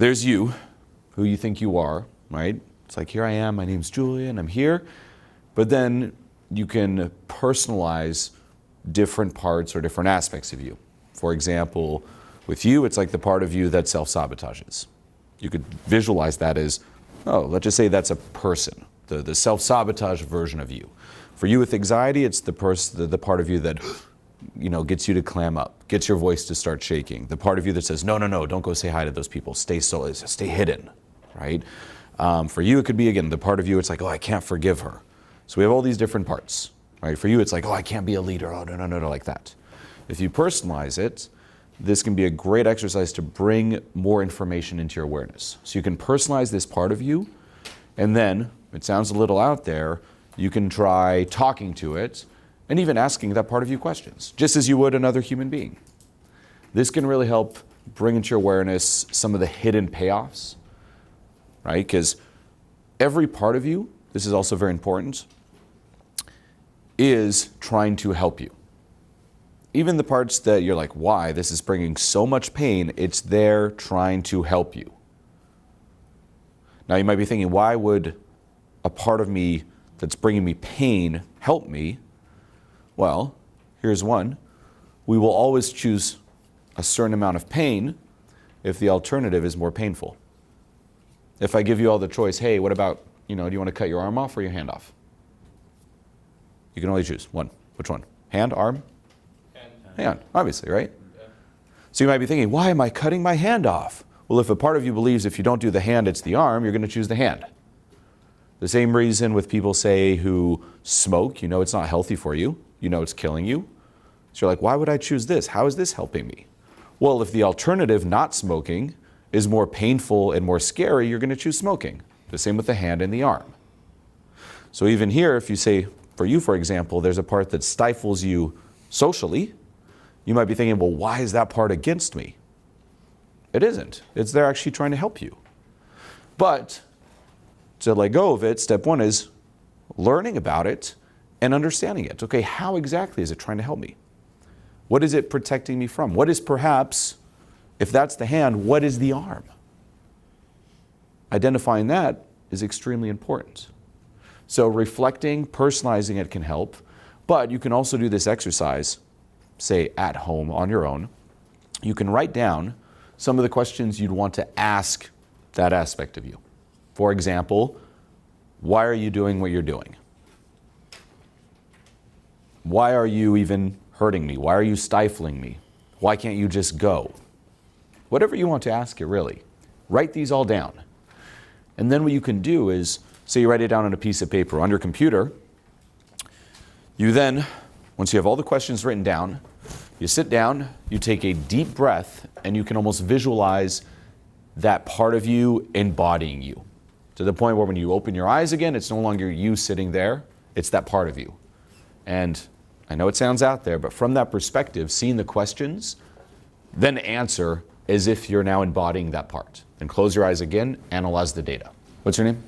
there's you, who you think you are, right? It's like, here I am, my name's Julien, I'm here. But then you can personalize different parts or different aspects of you. For example, with you, it's like the part of you that self-sabotages. You could visualize that as, oh, let's just say that's a person, the self-sabotage version of you. For you with anxiety, it's the part of you that gets you to clam up, gets your voice to start shaking. The part of you that says, no, don't go say hi to those people. Stay hidden, right? For you, it could be, again, the part of you, it's like, oh, I can't forgive her. So we have all these different parts, right? For you, it's like, oh, I can't be a leader. Oh, no, like that. If you personalize it, this can be a great exercise to bring more information into your awareness. So you can personalize this part of you, and then, it sounds a little out there, you can try talking to it and even asking that part of you questions, just as you would another human being. This can really help bring into your awareness some of the hidden payoffs, right? Because every part of you, this is also very important, is trying to help you. Even the parts that you're like, why? This is bringing so much pain, it's there trying to help you. Now you might be thinking, why would a part of me that's bringing me pain help me? Well, here's one. We will always choose a certain amount of pain if the alternative is more painful. If I give you all the choice, hey, what about, do you want to cut your arm off or your hand off? You can only choose one. Which one? Hand, arm? Hand, obviously, right? Yeah. So you might be thinking, why am I cutting my hand off? Well, if a part of you believes if you don't do the hand, it's the arm, you're going to choose the hand. The same reason with people, say, who smoke, it's not healthy for you, it's killing you. So you're like, why would I choose this? How is this helping me? Well, if the alternative, not smoking, is more painful and more scary, you're going to choose smoking. The same with the hand and the arm. So even here, if you say, for you, for example, there's a part that stifles you socially, you might be thinking, well, why is that part against me? It isn't. It's there actually trying to help you. But to let go of it, step one is learning about it and understanding it. Okay, how exactly is it trying to help me? What is it protecting me from? What is perhaps, if that's the hand, what is the arm? Identifying that is extremely important. So reflecting, personalizing it can help, but you can also do this exercise, say at home on your own. You can write down some of the questions you'd want to ask that aspect of you. For example, why are you doing what you're doing? Why are you even hurting me? Why are you stifling me? Why can't you just go? Whatever you want to ask it, really. Write these all down. And then what you can do is, say you write it down on a piece of paper on your computer. You then, once you have all the questions written down, you sit down, you take a deep breath, and you can almost visualize that part of you embodying you. To the point where when you open your eyes again, it's no longer you sitting there, it's that part of you. And I know it sounds out there, but from that perspective, seeing the questions, then answer as if you're now embodying that part. Then close your eyes again, analyze the data. What's your name?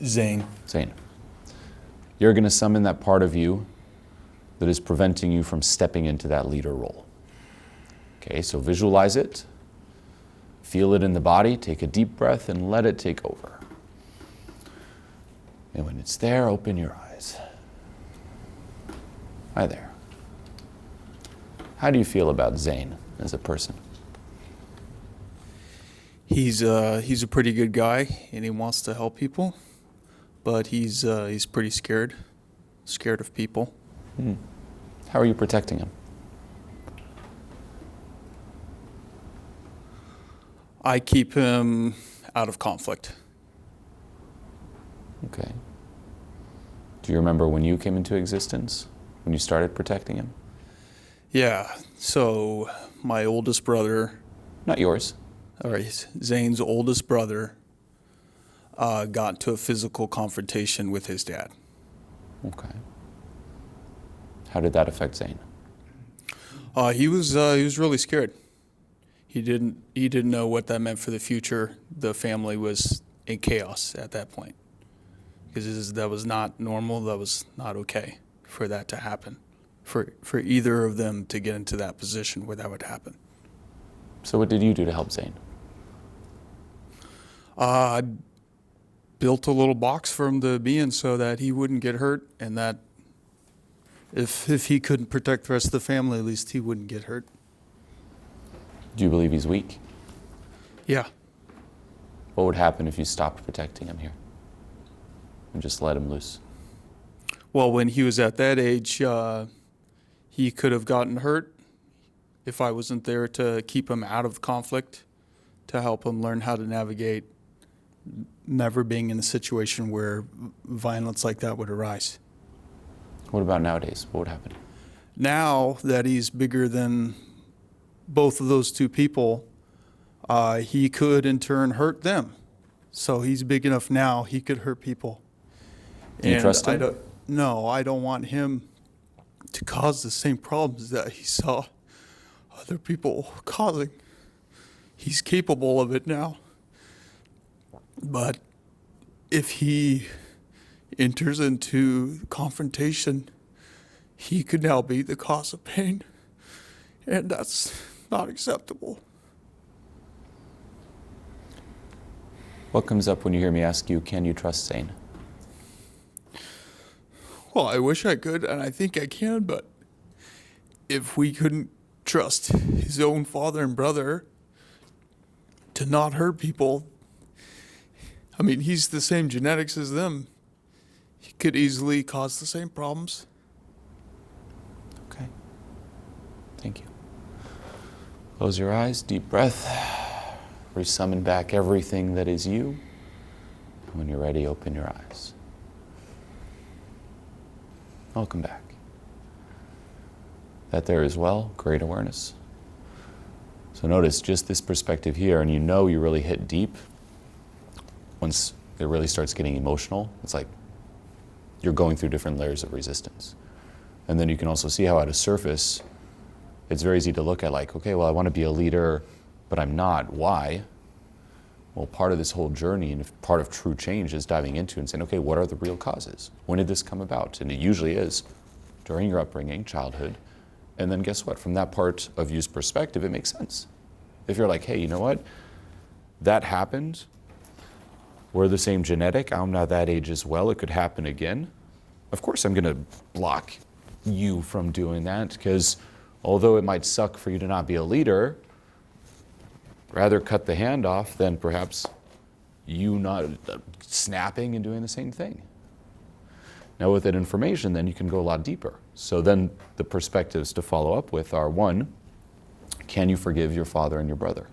Zane. Zane. You're going to summon that part of you that is preventing you from stepping into that leader role. Okay, so visualize it, feel it in the body, take a deep breath, and let it take over. And when it's there, open your eyes. Hi there. How do you feel about Zane as a person? He's a pretty good guy, and he wants to help people, but he's pretty scared of people. How are you protecting him? I keep him out of conflict. Okay. Do you remember when you came into existence? When you started protecting him? Yeah, so my oldest brother... Not yours. All right, Zane's oldest brother got into a physical confrontation with his dad. Okay. How did that affect Zane? He was really scared. He didn't know what that meant for the future. The family was in chaos at that point, because that was not normal. That was not okay for that to happen, for either of them to get into that position where that would happen. So what did you do to help Zane? I built a little box for him to be in so that he wouldn't get hurt, and that if he couldn't protect the rest of the family, at least he wouldn't get hurt. Do you believe he's weak? Yeah. What would happen if you stopped protecting him here and just let him loose? Well, when he was at that age, he could have gotten hurt if I wasn't there to keep him out of conflict, to help him learn how to navigate never being in a situation where violence like that would arise. What about nowadays? What would happen? Now that he's bigger than both of those two people, he could in turn hurt them. So he's big enough now, he could hurt people. Can you trust him? No, I don't want him to cause the same problems that he saw other people causing. He's capable of it now. But if he enters into confrontation, he could now be the cause of pain. And that's not acceptable. What comes up when you hear me ask you, can you trust Zane? Well, I wish I could, and I think I can, but if we couldn't trust his own father and brother to not hurt people, I mean, he's the same genetics as them. He could easily cause the same problems. Okay. Thank you. Close your eyes, deep breath. Resummon back everything that is you. And when you're ready, open your eyes. Welcome back. That there is well, great awareness. So notice just this perspective here, and you know you really hit deep. Once it really starts getting emotional, it's like you're going through different layers of resistance. And then you can also see how at a surface, it's very easy to look at like, okay, well, I want to be a leader, but I'm not. Why? Well, part of this whole journey and part of true change is diving into and saying, okay, what are the real causes? When did this come about? And it usually is during your upbringing, childhood. And then guess what? From that part of you's perspective, it makes sense. If you're like, hey, you know what? That happened. We're the same genetic. I'm not that age as well. It could happen again. Of course, I'm going to block you from doing that because although it might suck for you to not be a leader, rather cut the hand off than perhaps you not snapping and doing the same thing. Now with that information, then you can go a lot deeper. So then the perspectives to follow up with are, one, can you forgive your father and your brother?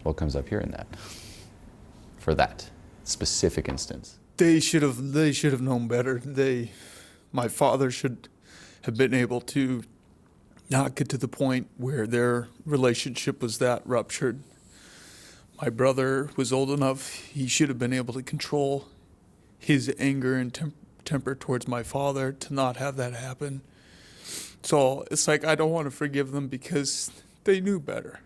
What comes up here in that? For that specific instance. They should have known better. My father should have been able to not get to the point where their relationship was that ruptured. My brother was old enough, he should have been able to control his anger and temper towards my father to not have that happen. So it's like I don't want to forgive them because they knew better.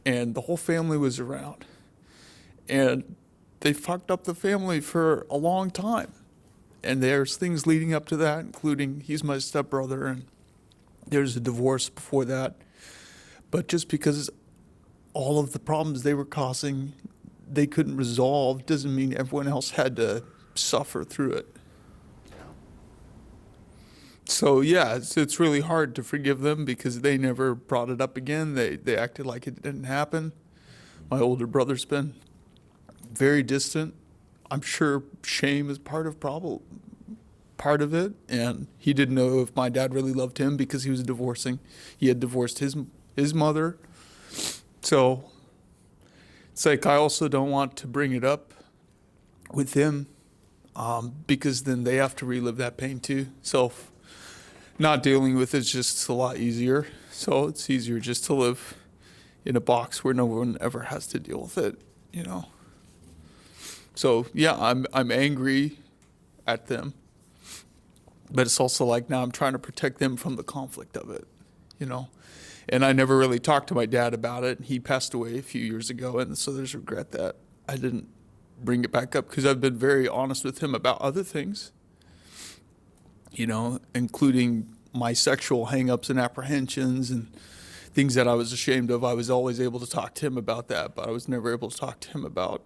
And the whole family was around. And they fucked up the family for a long time. And there's things leading up to that, including he's my stepbrother, and there's a divorce before that. But just because all of the problems they were causing, they couldn't resolve, doesn't mean everyone else had to suffer through it. So yeah, it's really hard to forgive them because they never brought it up again. They acted like it didn't happen. My older brother's been very distant. I'm sure shame is part of it, and he didn't know if my dad really loved him because he was divorcing. He had divorced his mother. So it's like I also don't want to bring it up with him because then they have to relive that pain too. So not dealing with it's just a lot easier. So it's easier just to live in a box where no one ever has to deal with it, you know. So yeah, I'm angry at them, but it's also like now I'm trying to protect them from the conflict of it, you know. And I never really talked to my dad about it. He passed away a few years ago, and so there's regret that I didn't bring it back up because I've been very honest with him about other things, you know, including my sexual hangups and apprehensions and things that I was ashamed of, I was always able to talk to him about that, but I was never able to talk to him about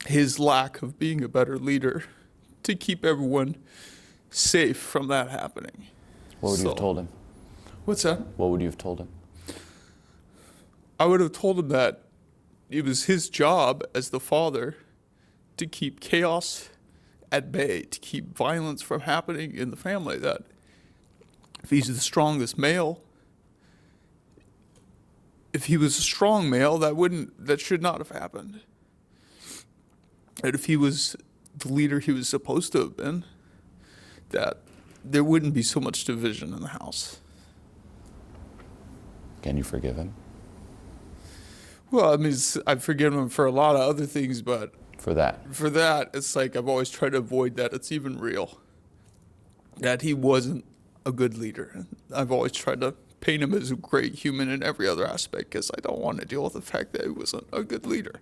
his lack of being a better leader to keep everyone safe from that happening. What would you have told him? What's that? What would you have told him? I would have told him that it was his job as the father to keep chaos at bay, to keep violence from happening in the family, that if he's the strongest male, if he was a strong male, that should not have happened. And if he was the leader he was supposed to have been, that there wouldn't be so much division in the house. Can you forgive him? Well, I mean, I've forgiven him for a lot of other things, but For that? for that, it's like I've always tried to avoid that it's even real. That he wasn't a good leader. I've always tried to paint him as a great human in every other aspect because I don't want to deal with the fact that he wasn't a good leader.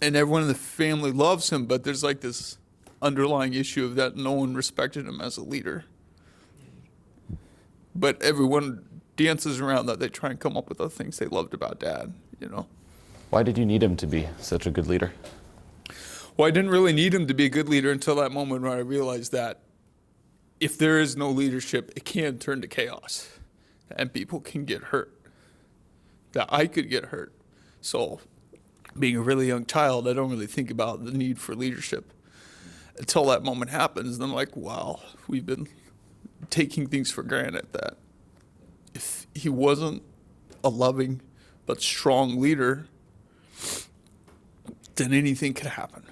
And everyone in the family loves him, but there's like this underlying issue of that no one respected him as a leader. But everyone dances around that. They try and come up with the things they loved about Dad, you know. Why did you need him to be such a good leader? Well, I didn't really need him to be a good leader until that moment where I realized that if there is no leadership, it can turn to chaos and people can get hurt. That I could get hurt. So being a really young child, I don't really think about the need for leadership until that moment happens. And I'm like, wow, we've been taking things for granted, that if he wasn't a loving but strong leader, then anything could happen.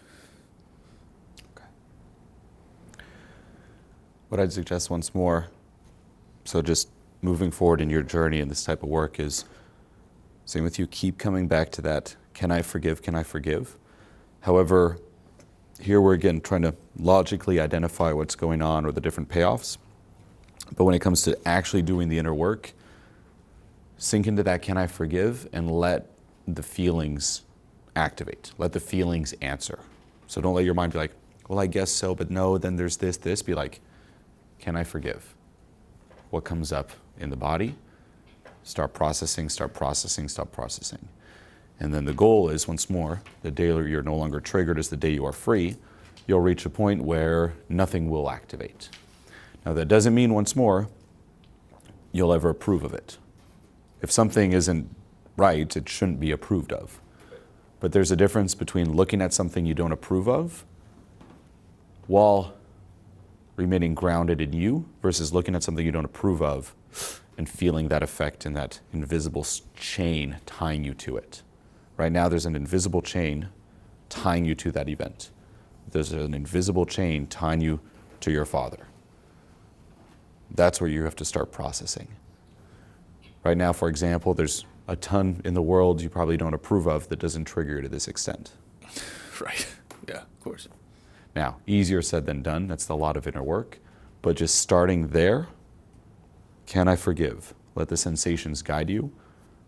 What I'd suggest once more, so just moving forward in your journey in this type of work, is same with you, keep coming back to that, can I forgive, can I forgive? However, here we're again trying to logically identify what's going on or the different payoffs. But when it comes to actually doing the inner work, sink into that can I forgive and let the feelings activate. Let the feelings answer. So don't let your mind be like, well, I guess so, but no, then there's this. Be like, can I forgive? What comes up in the body? Start processing, start processing, stop processing. And then the goal is, once more, the day you're no longer triggered is the day you are free. You'll reach a point where nothing will activate. Now that doesn't mean, once more, you'll ever approve of it. If something isn't right, it shouldn't be approved of. But there's a difference between looking at something you don't approve of while remaining grounded in you versus looking at something you don't approve of and feeling that effect and that invisible chain tying you to it. Right now there's an invisible chain tying you to that event. There's an invisible chain tying you to your father. That's where you have to start processing. Right now, for example, there's a ton in the world you probably don't approve of that doesn't trigger you to this extent. Right. Yeah, of course. Now, easier said than done. That's a lot of inner work. But just starting there, can I forgive? Let the sensations guide you.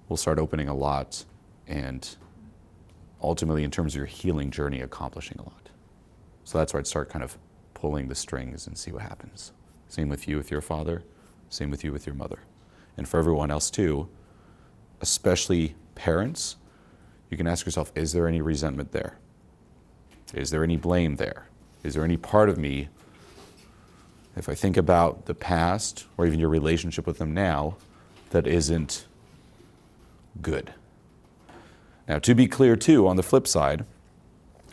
We'll start opening a lot and ultimately, in terms of your healing journey, accomplishing a lot. So that's where I'd start kind of pulling the strings and see what happens. Same with you with your father, same with you with your mother. And for everyone else too, especially parents, you can ask yourself, is there any resentment there? Is there any blame there? Is there any part of me, if I think about the past or even your relationship with them now, that isn't good? Now, to be clear too, on the flip side,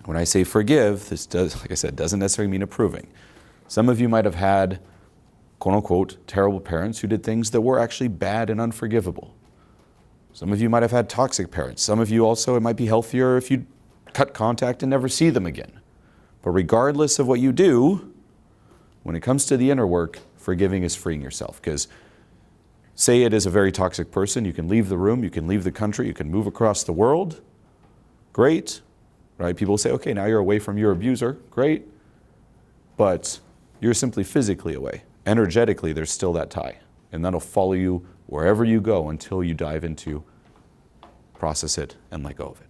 when I say forgive, this does, like I said, doesn't necessarily mean approving. Some of you might have had, quote unquote, terrible parents who did things that were actually bad and unforgivable. Some of you might have had toxic parents. Some of you also, it might be healthier if you cut contact and never see them again. But regardless of what you do, when it comes to the inner work, forgiving is freeing yourself. Because say it is a very toxic person, you can leave the room, you can leave the country, you can move across the world. Great, right? People say, okay, now you're away from your abuser. Great. But you're simply physically away. Energetically, there's still that tie. And that'll follow you wherever you go until you dive into, process it, and let go of it.